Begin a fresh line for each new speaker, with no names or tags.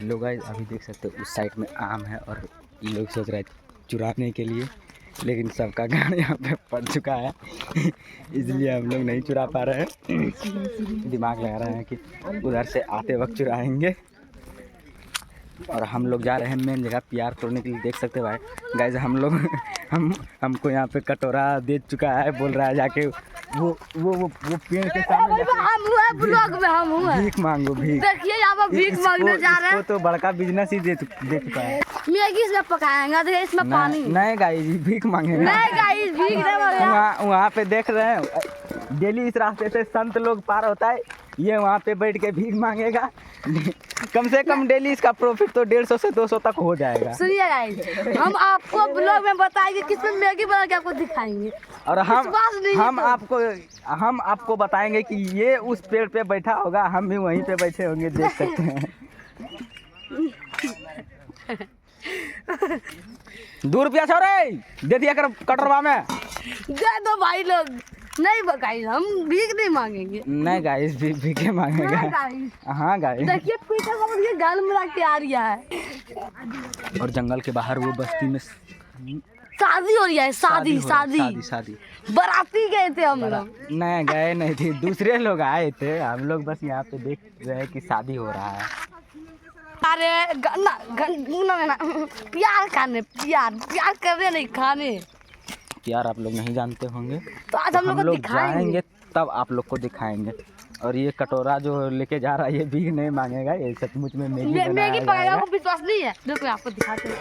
लोग अभी देख सकते हो उस साइड में आम है और ये लोग सोच रहे हैं चुराने के लिए, लेकिन सबका गाड़ यहाँ पे पड़ चुका है इसलिए हम लोग नहीं चुरा पा रहे हैं। दिमाग लगा रहे हैं कि उधर से आते वक्त चुराएंगे। और हम लोग जा रहे हैं मेन जगह प्यार तोड़ने के लिए। देख सकते भाई गाइस हम लोग हमको यहाँ पे कटोरा दे चुका है, बोल रहा है जाके वो पेड़ के सामने भीख मांगो। भीख
देखिए यहाँ पर भीख मांगने जा रहे हैं।
तो बड़का बिजनेस ही दे चुका है।
मैगी इसमें पकाएंगे, देखिए इसमें पानी
नहीं गाइस भीख मांगेगा।
नहीं गाइस भीख
वहाँ पे देख रहे हैं डेली इस रास्ते से संत लोग पार होता है, ये वहाँ पे बैठ के भीख मांगेगा। कम से कम डेली इसका प्रॉफिट तो 150 से 200 तक हो जाएगा।
सुनिए गाइस हम आपको ब्लॉग में बताएंगे किसमें मैगी बना के आपको दिखाएंगे।
और हम आपको बताएंगे कि ये उस पेड़ पे बैठा होगा, हम भी वहीं पे बैठे होंगे, देख सकते हैं। 2 रुपया छोरे दे दिया कर कटरवा में,
दे दो भाई लोग। नहीं गाइस हम भीख नहीं मांगेंगे।
नहीं गाइस भीखे मांगेगा। हाँ गाइस
देखिए पीछे सब ये गाल में रख के आ रही है।
और जंगल के बाहर वो बस्ती में
शादी हो रही है। शादी बाराती गए थे हम लोग।
नहीं गए नहीं थे, दूसरे लोग आए थे, हम लोग बस यहाँ पे देख रहे हैं कि शादी हो रहा है।
अरे प्यार खाने प्यार करने नहीं खाने।
प्यार आप लोग नहीं जानते होंगे,
तो आज हम लोग
जाएंगे तब आप लोग को दिखाएंगे। और ये कटोरा जो लेके जा रहा है ये भीख नहीं मांगेगा, ये सचमुच में मैगी
पकाएगा, आपको विश्वास नहीं है? देखो आपको दिखाते हैं।